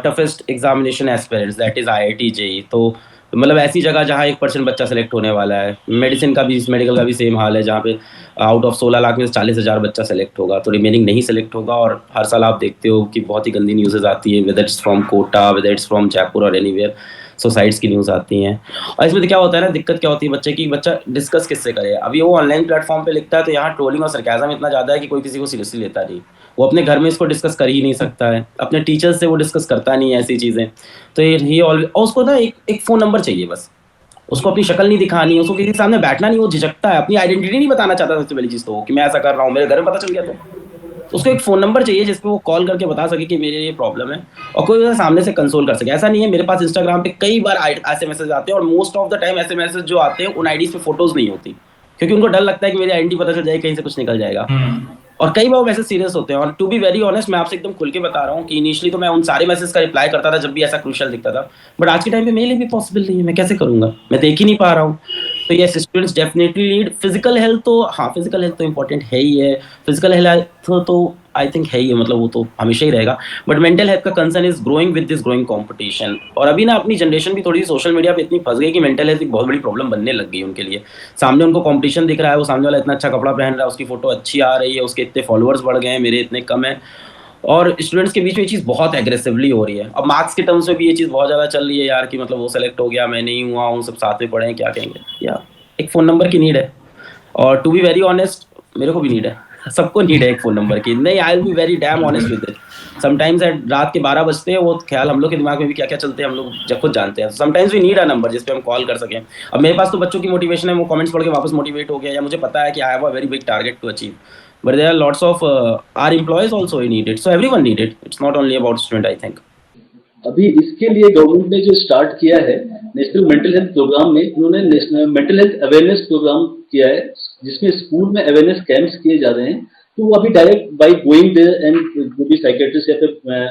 toughest examination aspirants, that is IIT JEE. तो मतलब ऐसी जगह जहाँ 1% बच्चा सेलेक्ट होने वाला है। मेडिसिन का भी, मेडिकल का भी सेम हाल है, जहाँ पे आउट ऑफ 16 लाख में से 40,000 बच्चा सेलेक्ट होगा, तो रिमेनिंग नहीं सेलेक्ट होगा। और हर साल आप देखते हो कि बहुत ही गंदी न्यूज़ आती है, whether it's from Kota, whether it's from Jaipur or anywhere, suicides की न्यूज़ आती हैं। और इसमें तो क्या होता है ना, दिक्कत क्या होती है बच्चे की, बच्चा डिस्कस किससे करे। अभी वो ऑनलाइन प्लेटफॉर्म पे लिखता है तो यहाँ ट्रोलिंग और सरकाज़म इतना ज़्यादा है कि कोई किसी को सीरियसली लेता नहीं। वो अपने घर में इसको डिस्कस कर ही नहीं सकता है, अपने टीचर्स से वो डिस्कस करता नहीं है ऐसी चीज़ें। तो ये ऑलवेज, और उसको ना एक फ़ोन नंबर चाहिए बस। उसको अपनी शक्ल नहीं दिखानी है, उसको किसी के सामने बैठना नहीं, वो झिझकता है, अपनी आइडेंटिटी नहीं बताना चाहता। सबसे पहली चीज़ तो कि मैं ऐसा कर रहा हूँ, मेरे घर में पता चल गया तो उसको एक फ़ोन नंबर चाहिए जिस पे वो कॉल करके बता सके कि मेरे ये प्रॉब्लम है, और कोई उसे सामने से कंसोल कर सके। ऐसा नहीं है, मेरे पास इंस्टाग्राम पे कई बार ऐसे मैसेज आते हैं, और मोस्ट ऑफ द टाइम ऐसे मैसेज जो आते हैं उन आईडीज़ पे फोटोज़ नहीं होती, क्योंकि उनको डर लगता है कि मेरी आइडेंटिटी पता चल जाएगी, कहीं से कुछ निकल जाएगा। और कई बार वो मैसेज सीरियस होते हैं। और टू बी वेरी ऑनेस्ट, मैं आपसे एकदम खुल के बता रहा हूँ कि इनिशियली तो मैं उन सारे मैसेज का रिप्लाई करता था जब भी ऐसा क्रूशियल दिखता था, बट आज के टाइम पे मेरे लिए भी पॉसिबल नहीं है। मैं कैसे करूँगा, मैं देख ही नहीं पा रहा हूँ। तो yes, students definitely need physical health. तो हाँ, फिजिकल हेल्थ तो इंपॉर्टेंट है ही है। फिजिकल हेल्थ तो आई थिंक है ही है, मतलब वो तो हमेशा ही रहेगा। बट मेंटल हेल्थ का concern is growing with this growing competition. और अभी ना अपनी जनरेशन भी थोड़ी सोशल मीडिया पे इतनी फंस गई कि मेंटल हेल्थ एक बहुत बड़ी प्रॉब्लम बनने लग गई उनके लिए। सामने उनको कंपटीशन दिख रहा है, वो सामने वाला इतना अच्छा कपड़ा पहन रहा है, उसकी फोटो अच्छी आ रही है, उसके इतने फॉलोअर्स बढ़ गए हैं, मेरे इतने कम है। और स्टूडेंट्स के बीच में ये चीज़ बहुत एग्रेसिवली हो रही है। अब मार्क्स के टर्म्स में भी ये चीज़ बहुत ज़्यादा चल रही है यार, कि मतलब वो सेलेक्ट हो गया, मैं नहीं हुआ हूँ, सब साथ में पढ़े हैं, क्या कहेंगे यार। एक फ़ोन नंबर की नीड है, और टू बी वेरी ऑनेस्ट मेरे को भी नीड है, सबको नीड है एक फ़ोन नंबर की। नहीं, I will be very dam honest with it. Sometimes eight रात के 12 बजते हैं, वो ख्याल हम लोग के दिमाग में भी क्या क्या चलते हैं हम लोग जब खुद जानते हैं। Sometimes we need a number जिस पे हम कॉल कर सकें। अब मेरे पास तो बच्चों की मोटिवेशन है, वो कमेंट्स पढ़ के वापस मोटिवेट हो गया, या मुझे पता है कि I have a very big target to achieve. But there are lots of our employees also need it, so everyone need it, it's not only about student I think. अभी इसके लिए गवर्नमेंट ने जो स्टार्ट किया है national mental health program में, उन्होंने national mental health awareness program किया है, जिसमें स्कूल में अवेयरनेस कैंप्स किए जा रहे हैं। तो वो अभी direct by going there and जो भी साइकेट्रिस्ट या फिर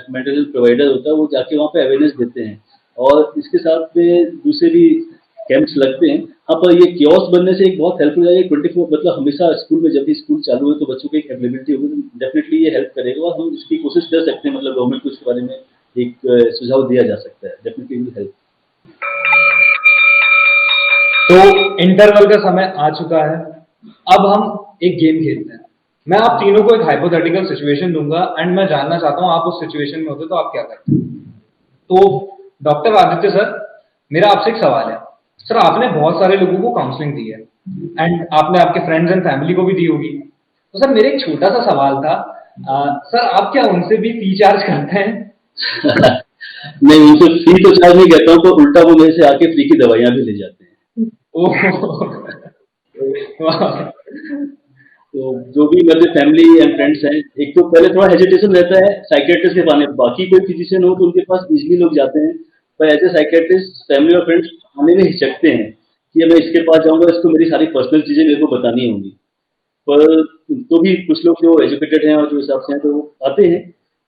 मेंटल हेल्थ प्रोवाइडर होता है वो जाके वहाँ पे अवेयरनेस देते हैं। और इसके साथ में दूसरे भी कैंप्स लगते हैं। हाँ, पर ये कियोस्क बनने से एक बहुत हेल्प हो जाएगी। 24 मतलब हमेशा स्कूल में जब भी स्कूल चालू है तो बच्चों की एक अवेलेबिलिटी होगी, तो डेफिनेटली ये हेल्प करेगा, और हम इसकी कोशिश कर सकते हैं। मतलब गवर्नमेंट को इसके बारे में एक सुझाव दिया जा सकता है, डेफिनेटली विल हेल्प। तो इंटरवल का समय आ चुका है, अब हम एक गेम खेलते हैं। मैं आप तीनों को एक हाइपोथेटिकल सिचुएशन दूंगा एंड मैं जानना चाहता हूं आप उस सिचुएशन में होते तो आप क्या करते। तो डॉक्टर आदित्य सर, मेरा आपसे एक सवाल है। सर, आपने बहुत सारे लोगों को काउंसलिंग दी है एंड आपने आपके फ्रेंड्स एंड फैमिली को भी दी होगी। तो सर मेरा एक छोटा सा सवाल था, सर आप क्या उनसे भी फी चार्ज करते हैं? नहीं, उनसे फ्री तो चार्ज नहीं करता हूँ, तो उल्टा वो मेरे से आके फ्री की दवाइयाँ भी ले जाते हैं। ओह, वाह। तो जो भी मेरे फैमिली एंड फ्रेंड्स हैं, एक तो पहले थोड़ा हेजिटेशन रहता है साइकियाट्रिस्ट के पाने, बाकी कोई फिजिशियन हो तो उनके पास इजीली लोग जाते हैं, पर एज ए साइकियाट्रिस्ट फैमिली और फ्रेंड्स आने में हिचकते हैं कि मैं इसके पास जाऊंगा, इसको मेरी सारी पर्सनल चीजें मेरे को बतानी होंगी। पर तो भी कुछ लोग जो एजुकेटेड हैं और जो हिसाब से हैं तो वो आते हैं।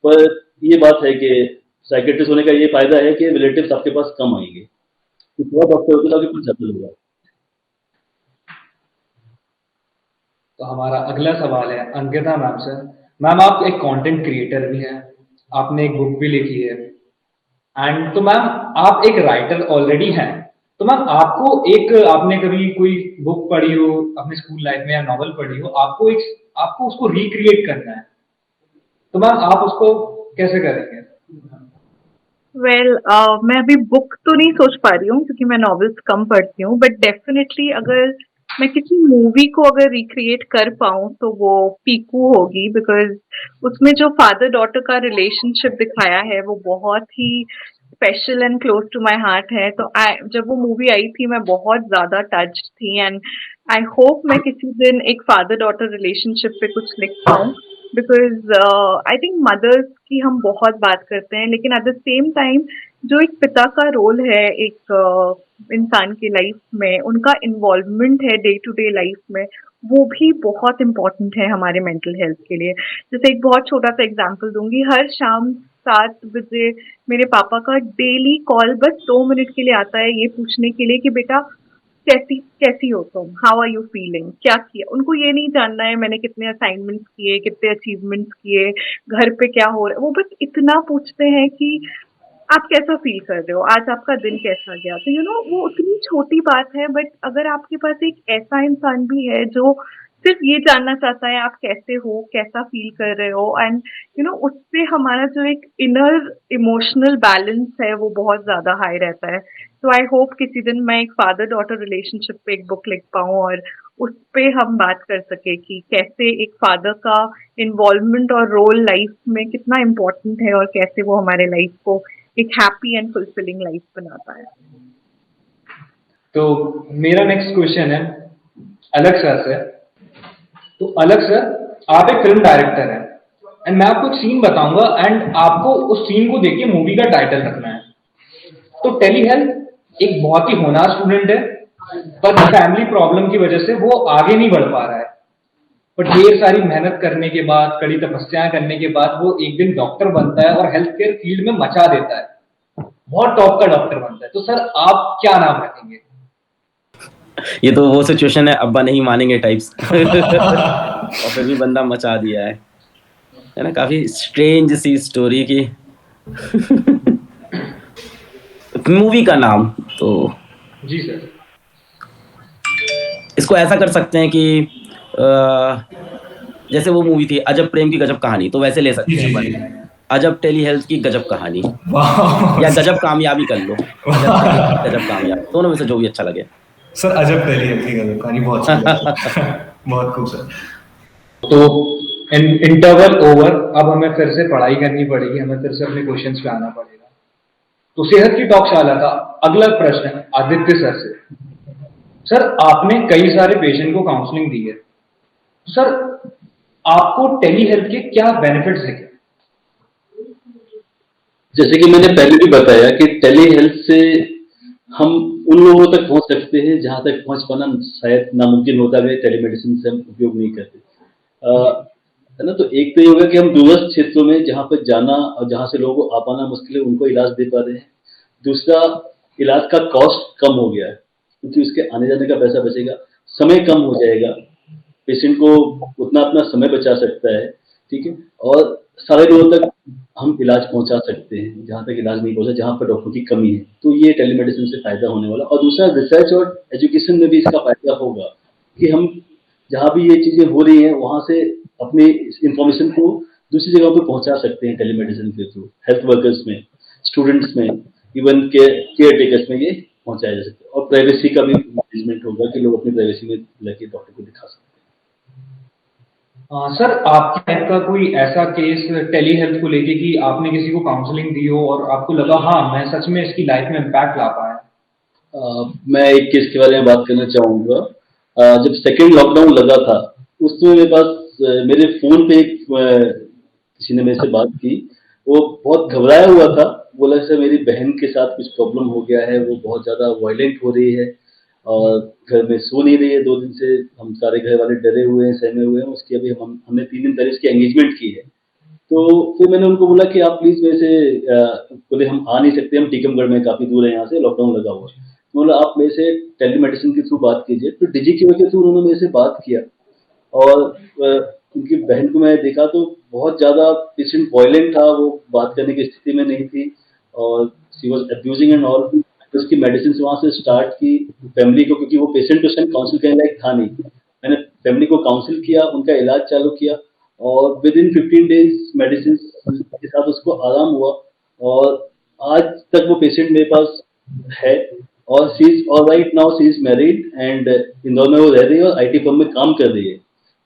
पर ये बात है कि साइकियाट्रिस्ट होने का ये फायदा है कि रिलेटिव्स आपके पास कम आएंगे, तो थोड़ा डॉक्टर होते तो आपके पास ज्यादा लोग आते। तो हमारा अगला सवाल है अंकिता मैम से। मैम, आप एक कंटेंट क्रिएटर भी हैं, आपने एक बुक भी लिखी है एंड तो मैम आप एक राइटर ऑलरेडी हैं। तो मैम आपको एक, आपने कभी कोई बुक पढ़ी हो अपने स्कूल लाइफ में या नॉवल पढ़ी हो, आपको उसको रिक्रिएट करना है, तो मैम आप उसको कैसे करेंगे? मैं अभी बुक तो नहीं सोच पा रही हूँ क्योंकि मैं नॉवेल्स कम पढ़ती हूँ, बट डेफिनेटली अगर मैं किसी मूवी को अगर रिक्रिएट कर पाऊँ तो वो पीकू होगी, बिकॉज उसमें जो फादर डॉटर का रिलेशनशिप दिखाया है वो बहुत ही special and close to my heart है। तो जब वो मूवी आई थी मैं बहुत ज्यादा टच्ड थी, एंड आई होप मैं किसी दिन एक फादर डॉटर रिलेशनशिप पे कुछ लिख पाऊँ। बिकॉज आई थिंक मदर्स की हम बहुत बात करते हैं, लेकिन एट द सेम टाइम जो एक पिता का रोल है एक इंसान की लाइफ में, उनका इन्वॉल्वमेंट है डे टू डे लाइफ में, वो भी बहुत इम्पोर्टेंट है हमारे मेंटल हेल्थ के लिए। जैसे एक बहुत छोटा सा एग्जांपल दूंगी, हर शाम 7 बजे मेरे पापा का डेली कॉल बस 2 मिनट के लिए आता है ये पूछने के लिए कि बेटा कैसी कैसी हो तुम, हाउ आर यू फीलिंग, क्या किया। उनको ये नहीं जानना है मैंने कितने असाइनमेंट्स किए, कितने अचीवमेंट्स किए, घर पे क्या हो रहा है, वो बस इतना पूछते हैं कि आप कैसा फील कर रहे हो, आज आपका दिन कैसा गया। तो वो उतनी छोटी बात है, बट अगर आपके पास एक ऐसा इंसान भी है जो सिर्फ ये जानना चाहता है आप कैसे हो, कैसा फील कर रहे हो, एंड उससे हमारा जो एक इनर इमोशनल बैलेंस है वो बहुत ज्यादा हाई रहता है। तो आई होप किसी दिन मैं एक फादर डॉटर रिलेशनशिप पे एक बुक लिख पाऊँ और उस पे हम बात कर सके कि कैसे एक फादर का इन्वॉल्वमेंट और रोल लाइफ में कितना इम्पोर्टेंट है और कैसे वो हमारे लाइफ को एक हैप्पी एंड फुलफिलिंग लाइफ बनाता है। तो मेरा नेक्स्ट क्वेश्चन है अलग सर से। तो अलग सर, आप एक फिल्म डायरेक्टर हैं एंड मैं आपको एक सीन बताऊंगा एंड आपको उस सीन को देख के मूवी का टाइटल रखना है। तो टेली हेल्थ एक बहुत ही होनहार स्टूडेंट है, पर फैमिली प्रॉब्लम की वजह से वो आगे नहीं बढ़ पा रहा है। पर ढेर सारी मेहनत करने के बाद, कड़ी तपस्याएं करने के बाद वो एक दिन डॉक्टर बनता है और हेल्थ केयर फील्ड में मचा देता है, बहुत टॉप का डॉक्टर बनता है। तो सर आप क्या नाम रखेंगे? ये तो वो सिचुएशन है अब्बा नहीं मानेंगे टाइप्स। और फिर भी बंदा मचा दिया है ना। काफी स्ट्रेंज सी स्टोरी की। मूवी का नाम तो जी सर। इसको ऐसा कर सकते हैं कि जैसे वो मूवी थी अजब प्रेम की गजब कहानी, तो वैसे ले सकते हैं अपन। अजब टेली हेल्थ की गजब कहानी, या गजब कामयाबी कर लो। गजब कामयाबी, दोनों में से जो भी अच्छा लगे। सर अजब टेली हेल्थ की गजब कहानी बहुत अच्छी है। बहुत खूब सर। तो इंटरवल ओवर, अब हमें फिर से पढ़ाई करनी पड़ेगी, हमें फिर से अपने क्वेश्चंस पे आना पड़ेगा। तो सेहत की टॉकशाला का अगला प्रश्न आदित्य सर से। सर आपने कई सारे पेशेंट को काउंसलिंग दी है, सर आपको टेली हेल्थ के क्या बेनिफिट्स है? जैसे कि मैंने पहले भी बताया कि टेली हेल्थ से हम उन लोगों तक पहुंच सकते हैं जहां तक पहुंच पाना शायद नामुमकिन होता है, टेलीमेडिसिन से हम उपयोग नहीं करते, है ना। तो एक तो ये होगा कि हम दूरस्थ क्षेत्रों में जहां पर जाना और जहां से लोगों को आ पाना मुश्किल है उनको इलाज दे पा रहे हैं। दूसरा, इलाज का कॉस्ट कम हो गया है क्योंकि उसके आने जाने का पैसा बचेगा, समय कम हो जाएगा, पेशेंट को उतना अपना समय बचा सकता है, ठीक है। और सारे लोगों तक हम इलाज पहुंचा सकते हैं जहां तक इलाज नहीं पहुंचा, जहां पर डॉक्टर की कमी है। तो ये टेलीमेडिसिन से फायदा होने वाला। और दूसरा, रिसर्च और एजुकेशन में भी इसका फायदा होगा कि हम जहां भी ये चीजें हो रही हैं वहां से अपनी इंफॉर्मेशन को दूसरी जगहों पे पहुंचा सकते हैं टेलीमेडिसिन के थ्रू। हेल्थ वर्कर्स में, स्टूडेंट्स में, इवन केयर टेकर्स में ये पहुंचाया जा सकता है। और प्राइवेसी का भी मैनेजमेंट होगा कि लोग अपनी प्राइवेसी में लेके डॉक्टर को दिखा सकते हैं। सर आपके लाइफ का कोई ऐसा केस टेली हेल्थ को लेके कि आपने किसी को काउंसलिंग दी हो और आपको लगा हाँ मैं सच में इसकी लाइफ में इम्पैक्ट ला पाया? मैं एक केस के बारे में बात करना चाहूंगा। जब सेकेंड लॉकडाउन लगा था उस समय मेरे पास मेरे फोन पे एक किसी ने मेरे से बात की। वो बहुत घबराया हुआ था, बोला सर मेरी बहन के साथ कुछ प्रॉब्लम हो गया है, वो बहुत ज्यादा वायलेंट हो रही है और घर में सो नहीं रही है 2 दिन से, हम सारे घर वाले डरे हुए हैं, सहमे हुए हैं। उसकी अभी हमने 3 दिन पहले उसकी एंगेजमेंट की है। तो फिर मैंने उनको बोला कि आप प्लीज मेरे से, बोले हम आ नहीं सकते, हम टीकमगढ़ में काफी दूर है यहाँ से, लॉकडाउन लगा हुआ है। बोला आप मेरे से टेलीमेडिसिन के थ्रू बात कीजिए। तो डिजिक्यू के थ्रू उन्होंने मेरे से बात किया और उनकी बहन को मैं देखा तो बहुत ज्यादा पेशेंट वायलेंट था, वो बात करने की स्थिति में नहीं थी और she was abusing and all. उसकी मेडिसिन वहां से स्टार्ट की फैमिली को, क्योंकि वो पेशेंट तो शायद काउंसिल करने लायक था नहीं। मैंने फैमिली को काउंसिल किया, उनका इलाज चालू किया और विद इन 15 डेज मेडिसिन के साथ उसको आराम हुआ और आज तक वो पेशेंट मेरे पास है और she is alright now, she is married and Indore में वो रह रही है और आईटी फर्म में काम कर रही है।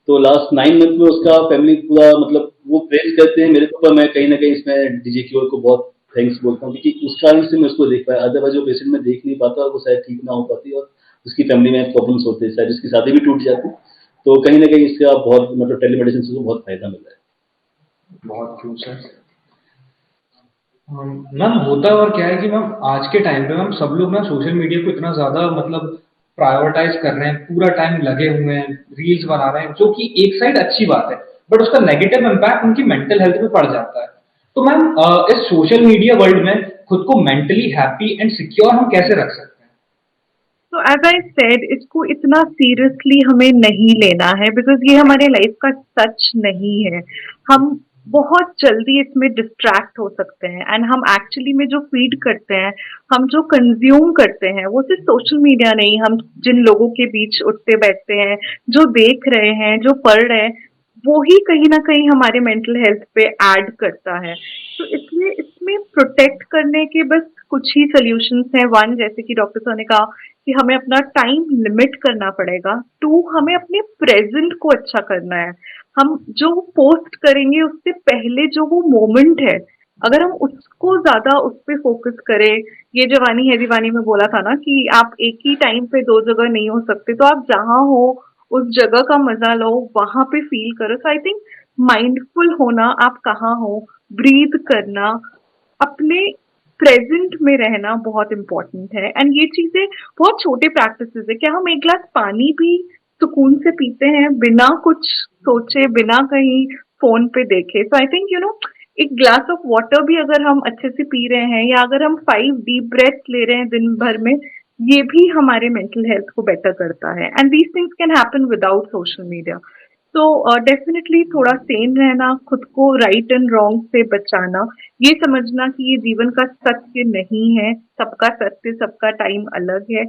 तो लास्ट 9 मंथ में उसका फैमिली पूरा मतलब वो प्रेज करते हैं मेरे को, पर मैं कहीं ना कहीं इसमें डीजीक्यू को बहुत थैंक्स बोलता हूँ क्योंकि उस कारण से मैं उसको देख पाया। अदरवाइज वो पेशेंट में देख नहीं पाता और वो शायद ठीक ना हो पाती और उसकी फैमिली में प्रॉब्लम्स होते हैं, शायद उसकी शादी भी टूट जाती। तो कहीं ना कहीं इसका बहुत मतलब टेलीमेडिसिन से बहुत फायदा मिला है। बहुत क्यूट सर। मैम होता और क्या है कि मैम आज के टाइम पे मैम सब लोग ना सोशल मीडिया को इतना ज़्यादा मतलब प्रायोरिटाइज़ कर रहे हैं, पूरा टाइम लगे हुए हैं, रील्स बना रहे हैं, जो कि एक साइड अच्छी बात है, बट उसका नेगेटिव इम्पैक्ट उनकी मेंटल हेल्थ पे पड़ जाता है। तो मैम इस सोशल मीडिया वर्ल्ड में खुद को मेंटली हैप्पी एंड सिक्योर हम कैसे रख सकते हैं? तो एज आई सेड, इसको इतना सीरियसली हमें नहीं लेना है बिकॉज ये हमारे लाइफ का सच नहीं है। हम बहुत जल्दी इसमें डिस्ट्रैक्ट हो सकते हैं एंड हम एक्चुअली में जो फीड करते हैं, हम जो कंज्यूम करते हैं, वो सिर्फ सोशल मीडिया नहीं, हम जिन लोगों के बीच उठते बैठते हैं, जो देख रहे हैं, जो पढ़ रहे हैं, वो ही कहीं ना कहीं हमारे मेंटल हेल्थ पे ऐड करता है। तो इसलिए इसमें प्रोटेक्ट करने के बस कुछ ही सोल्यूशंस हैं। वन, जैसे कि डॉक्टर सर ने कहा कि हमें अपना टाइम लिमिट करना पड़ेगा। टू, हमें अपने प्रेजेंट को अच्छा करना है। हम जो पोस्ट करेंगे उससे पहले जो वो मोमेंट है, अगर हम उसको ज्यादा उस पर फोकस करें, ये जवानी है दीवानी में बोला था ना कि आप एक ही टाइम पे दो जगह नहीं हो सकते, तो आप जहाँ हो उस जगह का मजा लो, वहां पे फील करो। सो आई थिंक माइंडफुल होना, आप कहाँ हो, ब्रीथ करना, अपने प्रेजेंट में रहना बहुत इम्पोर्टेंट है। एंड ये चीजें बहुत छोटे प्रैक्टिसेस है। क्या हम एक ग्लास पानी भी सुकून से पीते हैं बिना कुछ सोचे, बिना कहीं फोन पे देखे? सो आई थिंक एक ग्लास ऑफ वाटर भी अगर हम अच्छे से पी रहे हैं, या अगर हम 5 डीप ब्रेथ ले रहे हैं दिन भर में, ये भी हमारे मेंटल हेल्थ को बेटर करता है। And these things can happen without social media. तो डेफिनेटली थोड़ा सेन रहना, खुद को राइट एंड रॉन्ग से बचाना, ये समझना कि ये जीवन का सत्य नहीं है, सबका सत्य, सबका टाइम अलग है।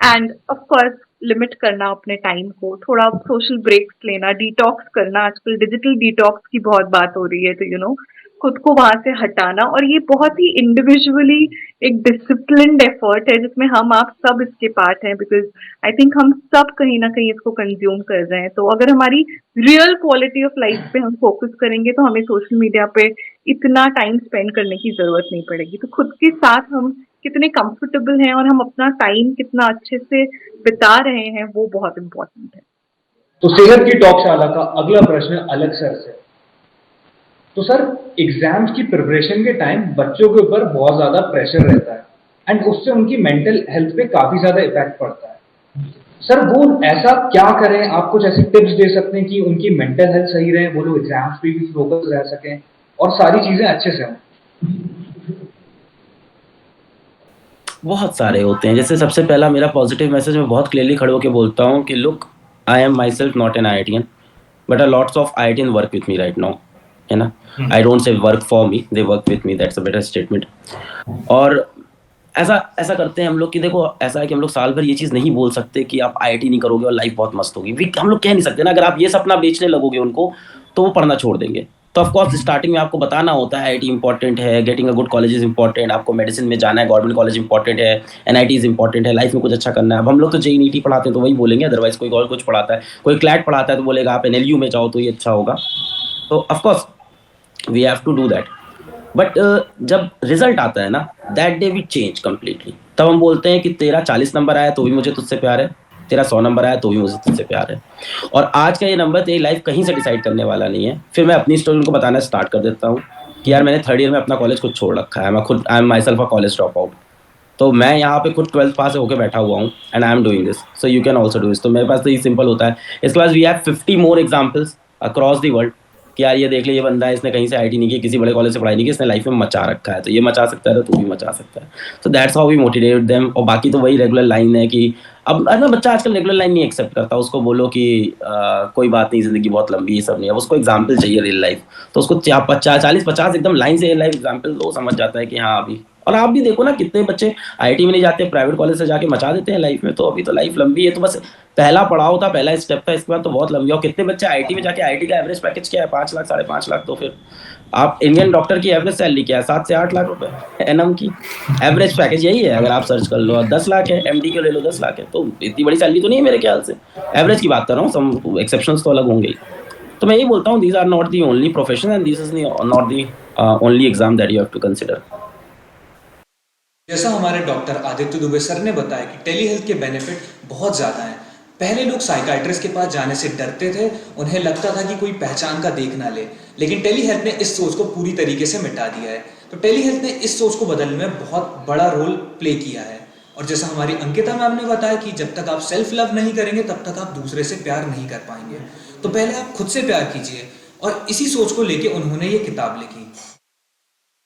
एंड ऑफ कोर्स लिमिट करना अपने टाइम को, थोड़ा सोशल ब्रेक्स लेना, डिटॉक्स करना। आजकल डिजिटल डिटॉक्स की बहुत बात हो रही है, तो खुद को वहां से हटाना। और ये बहुत ही इंडिविजुअली एक डिसिप्लिन्ड एफर्ट है जिसमें हम आप सब इसके पार्ट हैं, बिकॉज आई थिंक हम सब कहीं ना कहीं इसको कंज्यूम कर रहे हैं। तो अगर हमारी रियल क्वालिटी ऑफ लाइफ पे हम फोकस करेंगे तो हमें सोशल मीडिया पे इतना टाइम स्पेंड करने की जरूरत नहीं पड़ेगी। तो खुद के साथ हम कितने कंफर्टेबल हैं और हम अपना टाइम कितना अच्छे से बिता रहे हैं, वो बहुत इम्पोर्टेंट है। तो सेहत की टॉकशाला का अगला प्रश्न अलग सर से। तो सर, एग्जाम्स की प्रिपरेशन के टाइम बच्चों के ऊपर बहुत ज्यादा प्रेशर रहता है एंड उससे उनकी मेंटल हेल्थ पे काफी ज्यादा इफेक्ट पड़ता है। सर, वो ऐसा क्या करें? आप कुछ ऐसी टिप्स दे सकते हैं कि उनकी मेंटल हेल्थ सही रहे, वो लोग एग्जाम्स पे भी फोकस रह सकें और सारी चीजें अच्छे से हों? बहुत सारे होते हैं। जैसे सबसे पहला मेरा पॉजिटिव मैसेज मैं बहुत क्लियरली खड़े होकर बोलता हूँ कि look, I am myself not an IITian, but are lots of IITian work with me right now, है ना। I don't say work for me, they work with me, that's a better statement. और ऐसा ऐसा करते हैं हम लोग कि देखो, ऐसा है कि हम लोग साल भर ये चीज़ नहीं बोल सकते कि आप IIT नहीं करोगे और लाइफ बहुत मस्त होगी। हम लोग कह नहीं सकते ना। अगर आप ये सपना बेचने लगोगे उनको, तो वो पढ़ना छोड़ देंगे। तो ऑफकोर्स स्टार्टिंग में आपको बताना होता है IIT इंपॉर्टेंट है, getting a good college is important, आपको मेडिसिन में जाना है, गवर्नमेंट कॉलेज इंपॉर्टेंट है, NIT इज इंपॉर्टेंट है, लाइफ में कुछ अच्छा करना है। अब हम लोग तो JEE NEET पढ़ाते हैं तो वही बोलेंगे, अदरवाइज कोई और कुछ पढ़ाता है, कोई क्लैट पढ़ाता है तो बोलेगा आप NLU में जाओ तो ये अच्छा होगा। तो of course we have to do that. But जब रिजल्ट आता है ना, that day we change completely. तब हम बोलते हैं कि तेरा 40 नंबर आया तो भी मुझे तुझसे प्यार है, तेरा 100 नंबर आया तो भी मुझे तुझसे प्यार है। और आज का ये नंबर तेरी लाइफ कहीं से डिसाइड करने वाला नहीं है। फिर मैं अपनी स्टोरी उनको बताना स्टार्ट कर देता हूँ कि यार मैंने 3rd ईयर में अपना कॉलेज खुद छोड़ रखा है, मैं खुद, आई am my self a college drop out. तो मैं यहाँ पे खुद 12th पास होकर बैठा हुआ हूँ and I am doing this, so you can also do this. तो मेरे पास तो ये सिंपल होता है। इसके बाद we have 50 more examples across the world कि यार ये देख ले, ये बंदा है, इसने कहीं से IIT नहीं की, किसी बड़े कॉलेज से पढ़ाई नहीं की, इसने लाइफ में मचा रखा है, तो ये मचा सकता है तो तू भी मचा सकता है। तो that's how we motivate them. और बाकी तो वही रेगुलर लाइन है कि अब ना बच्चा आजकल रेगुलर लाइन नहीं एक्सेप्ट करता। उसको बोलो कि कोई बात नहीं, जिंदगी बहुत लंबी, ये सब नहीं है। उसको एग्जाम्पल चाहिए रियल लाइफ, तो उसको 40-50 एकदम लाइन से रियल लाइफ एग्जाम्पल दो, समझ जाता है कि हाँ अभी। और आप भी देखो ना, कितने बच्चे IIT में नहीं जाते, प्राइवेट कॉलेज से जाके मचा देते हैं लाइफ में। तो अभी तो लाइफ लंबी है, तो बस पहला पड़ाव था, पहला स्टेप था, इसके बाद तो बहुत लंबी है। और कितने बच्चे IIT में जाके, IIT का एवरेज पैकेज क्या है? 5 लाख, 5.5 लाख। तो फिर आप इंडियन डॉक्टर की एवरेज सैलरी क्या है? 7 से 8 लाख रुपए एनम की एवरेज पैकेज यही है। अगर आप सर्च कर लो, 10 लाख है, MD के ले लो 10 लाख है, तो इतनी बड़ी सैलरी तो नहीं है मेरे ख्याल से। एवरेज की बात कर रहा हूँ, सम एक्सेप्शंस तो अलग होंगे ही। तो मैं यही बोलता हूँ, these are not the only profession and this is not the only exam that you have to consider. जैसा हमारे डॉक्टर आदित्य दुबे सर ने बताया कि टेली हेल्थ के बेनिफिट बहुत ज़्यादा हैं। पहले लोग साइकाइट्रिस्ट के पास जाने से डरते थे, उन्हें लगता था कि कोई पहचान का देख ना ले, लेकिन टेली हेल्थ ने इस सोच को पूरी तरीके से मिटा दिया है। तो टेली हेल्थ ने इस सोच को बदलने में बहुत बड़ा रोल प्ले किया है। और जैसा हमारी अंकिता मैम ने बताया कि जब तक आप सेल्फ लव नहीं करेंगे तब तक आप दूसरे से प्यार नहीं कर पाएंगे। तो पहले आप खुद से प्यार कीजिए, और इसी सोच को लेके उन्होंने ये किताब लिखी।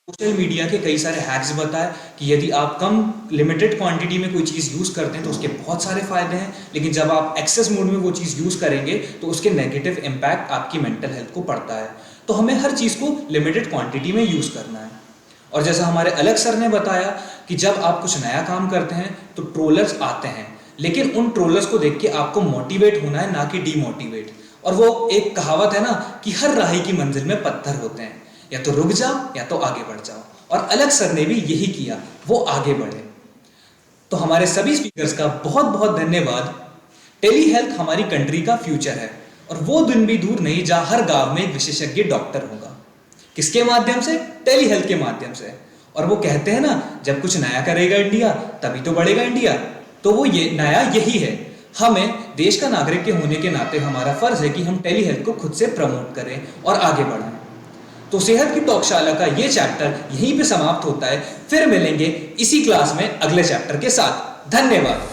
सोशल मीडिया के कई सारे हैक्स बताए कि यदि आप कम लिमिटेड क्वांटिटी में कोई चीज़ यूज़ करते हैं तो उसके बहुत सारे फायदे हैं, लेकिन जब आप एक्सेस मोड में वो चीज़ यूज़ करेंगे तो उसके नेगेटिव इम्पैक्ट आपकी मेंटल हेल्थ को पड़ता है। तो हमें हर चीज़ को लिमिटेड क्वांटिटी में यूज़ करना है। और जैसा हमारे अलग सर ने बताया कि जब आप कुछ नया काम करते हैं तो ट्रोलर्स आते हैं, लेकिन उन ट्रोलर्स को देख के आपको मोटिवेट होना है, ना कि डीमोटिवेट। और वो एक कहावत है ना कि हर राही की मंजिल में पत्थर होते हैं, या तो रुक जाओ या तो आगे बढ़ जाओ। और अलग सर ने भी यही किया, वो आगे बढ़े। तो हमारे सभी स्पीकर्स का बहुत बहुत धन्यवाद। टेली हेल्थ हमारी कंट्री का फ्यूचर है, और वो दिन भी दूर नहीं जहां हर गांव में एक विशेषज्ञ डॉक्टर होगा। किसके माध्यम से? टेली हेल्थ के माध्यम से। और वो कहते हैं ना, जब कुछ नया करेगा इंडिया तभी तो बढ़ेगा इंडिया। तो वो ये नया यही है। हमें देश का नागरिक के होने के नाते हमारा फर्ज है कि हम टेली हेल्थ को खुद से प्रमोट करें और आगे बढ़ाएं। तो सेहत की टॉकशाला का ये चैप्टर यहीं पे समाप्त होता है। फिर मिलेंगे इसी क्लास में अगले चैप्टर के साथ। धन्यवाद।